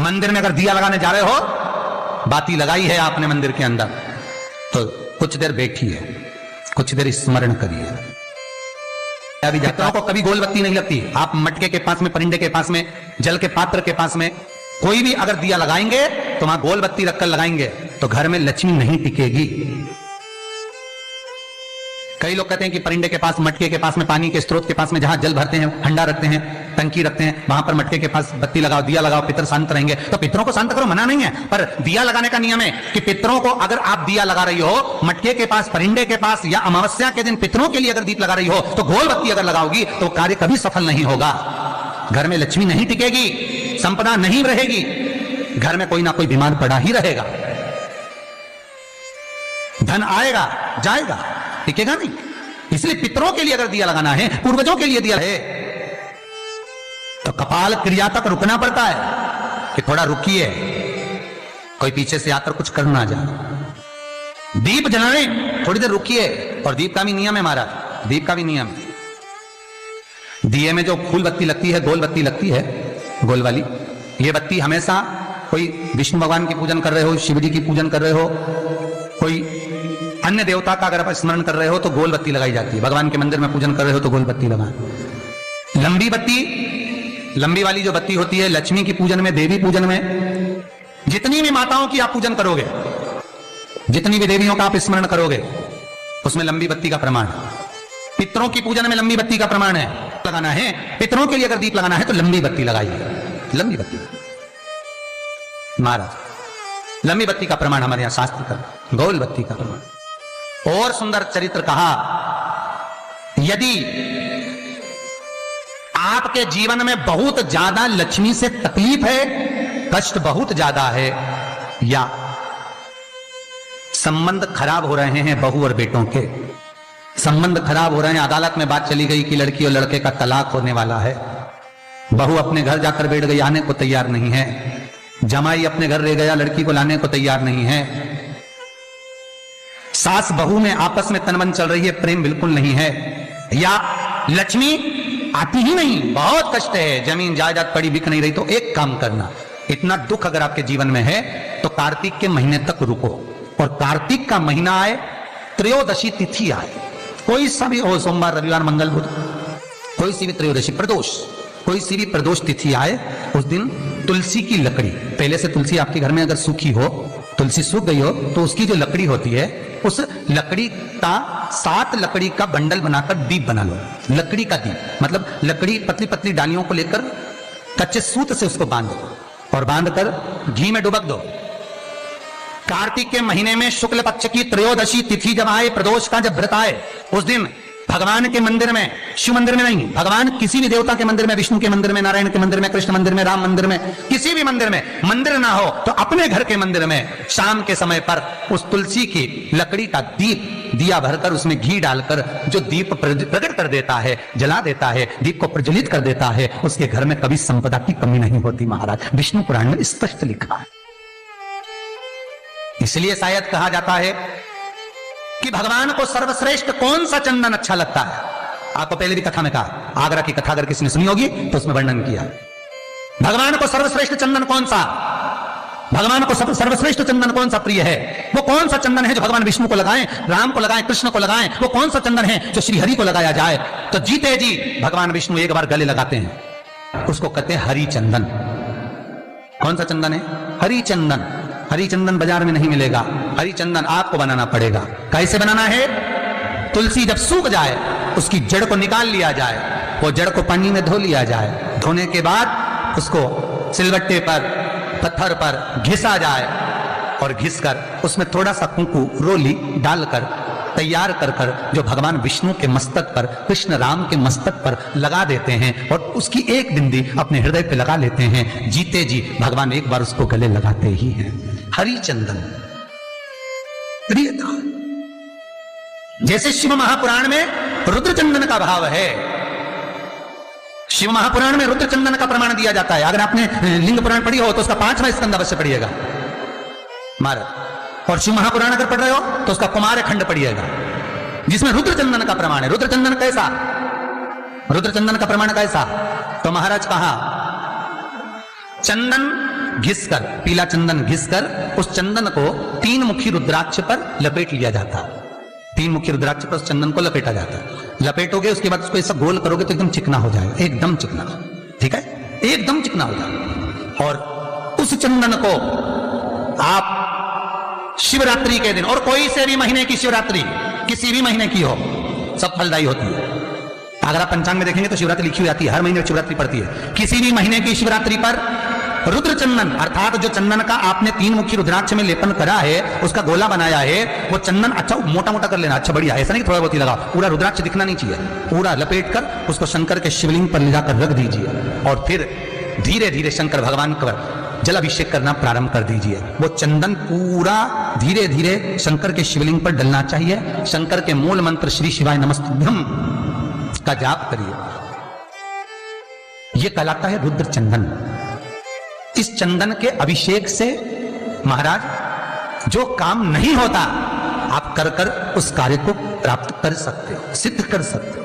मंदिर में अगर दिया लगाने जा रहे हो, बाती लगाई है आपने मंदिर के अंदर, तो कुछ देर बैठिए, कुछ देर स्मरण करिए। अभी पितरों को कभी गोल बत्ती नहीं लगती। आप मटके के पास में, परिंदे के पास में, जल के पात्र के पास में कोई भी अगर दिया लगाएंगे तो वहां गोल बत्ती रखकर लगाएंगे तो घर में लक्ष्मी नहीं टिकेगी। कई लोग कहते हैं कि परिंदे के पास, मटके के पास में, पानी के स्रोत के पास में जहां जल भरते हैं, हंडा रखते हैं, टंकी रखते हैं, वहां पर मटके के पास बत्ती लगाओ, दिया लगाओ, पितर शांत रहेंगे। तो पितरों को शांत करो, मना नहीं है, पर दिया लगाने का नियम है कि पितरों को अगर आप दिया लगा रही हो मटके के पास, परिंदे के पास, या अमावस्या के दिन पितरों के लिए अगर दीप लगा रही हो तो गोल बत्ती अगर लगाओगी तो कार्य कभी सफल नहीं होगा। घर में लक्ष्मी नहीं टिकेगी, संपदा नहीं रहेगी, घर में कोई ना कोई बीमार पड़ा ही रहेगा। धन आएगा जाएगा, टिकेगा नहीं। इसलिए पितरों के लिए अगर दिया लगाना है, पूर्वजों के लिए दिया है, तो कपाल क्रिया तक रुकना पड़ता है कि थोड़ा रुकिए, कोई पीछे से आकर कुछ कर ना जाए। दीप जलाने थोड़ी देर रुकिए। और दीप का भी नियम है महाराज, दीप का भी नियम है। दिए में जो फूल बत्ती लगती है, गोल बत्ती लगती है, गोल वाली, ये बत्ती हमेशा कोई विष्णु भगवान की पूजन कर रहे हो, शिव जी की पूजन कर रहे हो, कोई अन्य देवता का अगर आप स्मरण कर रहे हो तो गोल बत्ती लगाई जाती है। भगवान के मंदिर में पूजन कर रहे हो तो गोल बत्ती लगाएं। लंबी बत्ती, लंबी वाली जो बत्ती होती है लक्ष्मी की पूजन में, देवी पूजन में, जितनी भी माताओं की आप पूजन करोगे, जितनी भी देवियों का आप स्मरण करोगे, उसमें लंबी बत्ती का प्रमाण है। पितरों की पूजन में लंबी बत्ती का प्रमाण है। लगाना है पितरों के लिए अगर दीप लगाना है तो लंबी बत्ती लगाइए, लंबी बत्ती। महाराज लंबी बत्ती का प्रमाण हमारे यहां शास्त्र का, गोल बत्ती का प्रमाण। और सुंदर चरित्र कहा, यदि आपके जीवन में बहुत ज्यादा लक्ष्मी से तकलीफ है, कष्ट बहुत ज्यादा है, या संबंध खराब हो रहे हैं, बहू और बेटों के संबंध खराब हो रहे हैं, अदालत में बात चली गई कि लड़की और लड़के का तलाक होने वाला है, बहू अपने घर जाकर बैठ गई, आने को तैयार नहीं है, जमाई अपने घर रह गया, लड़की को लाने को तैयार नहीं है, सास बहू में आपस में तनमन चल रही है, प्रेम बिल्कुल नहीं है, या लक्ष्मी आती ही नहीं, बहुत कष्ट है, जमीन जायदाद पड़ी बिक नहीं रही, तो एक काम करना, इतना दुख अगर आपके जीवन में है तो कार्तिक के महीने तक रुको, और कार्तिक का महीना आए, त्रयोदशी तिथि आए, कोई सा भी हो, सोमवार, रविवार, मंगल, बुध, कोई सी भी त्रयोदशी, प्रदोष, कोई सी भी प्रदोष तिथि आए, उस दिन तुलसी की लकड़ी, पहले से तुलसी आपके घर में अगर सूखी हो, तुलसी सूख गई हो तो उसकी जो लकड़ी होती है, उस लकड़ी का 7 लकड़ी का बंडल बनाकर दीप बना लो। लकड़ी का दीप मतलब लकड़ी पतली पतली डालियों को लेकर कच्चे सूत से उसको बांध दो और बांधकर घी में डुबक दो। कार्तिक के महीने में शुक्ल पक्ष की त्रयोदशी तिथि जब आए, प्रदोष का जब व्रत आए, उस दिन भगवान के मंदिर में, शिव मंदिर में नहीं, भगवान किसी भी देवता के मंदिर में, विष्णु के मंदिर में, नारायण के मंदिर में, कृष्ण मंदिर में, राम मंदिर में, किसी भी मंदिर में, मंदिर ना हो तो अपने घर के मंदिर में शाम के समय पर उस तुलसी की लकड़ी का दीप, दिया भरकर उसमें घी डालकर जो दीप प्रकट कर देता है, जला देता है, दीप को प्रज्वलित कर देता है, उसके घर में कभी संपदा की कमी नहीं होती। महाराज विष्णु पुराण में स्पष्ट लिखा है। इसलिए शायद कहा जाता है कि भगवान को सर्वश्रेष्ठ कौन सा चंदन अच्छा लगता है। आपको पहले भी कथा में कहा, आगरा की कथा अगर किसी ने सुनी होगी तो उसमें वर्णन किया, भगवान को सर्वश्रेष्ठ चंदन कौन सा, भगवान को सर्वश्रेष्ठ चंदन कौन सा प्रिय है, वो कौन सा चंदन है जो भगवान विष्णु को लगाएं, राम को लगाएं, कृष्ण को लगाएं, वो कौन सा चंदन है जो श्री हरि को लगाया जाए। तो जीते जी भगवान विष्णु एक बार गले लगाते हैं, उसको कहते हैं हरि चंदन। कौन सा चंदन है? हरि चंदन। हरि चंदन बाजार में नहीं मिलेगा, हरि चंदन आपको बनाना पड़ेगा। कैसे बनाना है? तुलसी जब सूख जाए उसकी जड़ को निकाल लिया जाए, वो जड़ को पानी में धो लिया जाए, धोने के बाद उसको सिलबट्टे पर, पत्थर पर घिसा जाए और घिसकर उसमें थोड़ा सा कुंकू, रोली डालकर तैयार कर कर जो भगवान विष्णु के मस्तक पर, कृष्ण राम के मस्तक पर लगा देते हैं और उसकी एक बिंदी अपने हृदय पे लगा लेते हैं। जीते जी भगवान एक बार उसको गले लगाते ही हैं। हरि चंदन प्रियता। जैसे शिव महापुराण में रुद्र चंदन का भाव है, शिव महापुराण में रुद्र चंदन का प्रमाण दिया जाता है। अगर आपने लिंग पुराण पढ़ी हो तो उसका 5वां स्कंद अवश्य पढ़िएगा महाराज, और शिव महापुराण अगर पढ़ रहे हो तो उसका कुमार खंड पढ़िएगा जिसमें रुद्र चंदन का प्रमाण है। रुद्र चंदन कैसा? रुद्र चंदन का प्रमाण कैसा? तो महाराज कहा, चंदन घिसकर, पीला चंदन घिसकर उस चंदन को 3 मुखी रुद्राक्ष पर लपेट लिया जाता है। 3 मुखी रुद्राक्ष पर उस चंदन को लपेटा जाता है। लपेटोगे उसके बाद उसको ऐसा गोल करोगे तो एकदम चिकना हो जाएगा, एकदम चिकना, ठीक है, एकदम चिकना हो जाएगा। और उस चंदन को आप शिवरात्रि के दिन, और कोई से भी महीने की शिवरात्रि, किसी भी महीने की हो, सब फलदायी होती है। अगर आप पंचांग में देखेंगे तो शिवरात्रि लिखी हुई आती है, हर महीने शिवरात्रि पड़ती है। किसी भी महीने की शिवरात्रि पर रुद्र चंदन अर्थात जो चंदन का आपने 3 मुखी रुद्राक्ष में लेपन करा है, उसका गोला बनाया है, वो चंदन अच्छा मोटा मोटा कर लेना, अच्छा बढ़िया, ऐसा नहीं थोड़ा बहुत ही लगा, पूरा रुद्राक्ष दिखना नहीं चाहिए, पूरा लपेट कर उसको शंकर के शिवलिंग पर ले जाकर रख दीजिए और फिर धीरे धीरे शंकर भगवान का जल अभिषेक करना प्रारंभ कर दीजिए। वो चंदन पूरा धीरे धीरे शंकर के शिवलिंग पर डलना चाहिए। शंकर के मूल मंत्र श्री शिवाय नमस्तुभ्यं का जाप करिए। यह कहलाता है रुद्र चंदन। इस चंदन के अभिषेक से महाराज जो काम नहीं होता आप कर कर उस कार्य को प्राप्त कर सकते हो, सिद्ध कर सकते हो।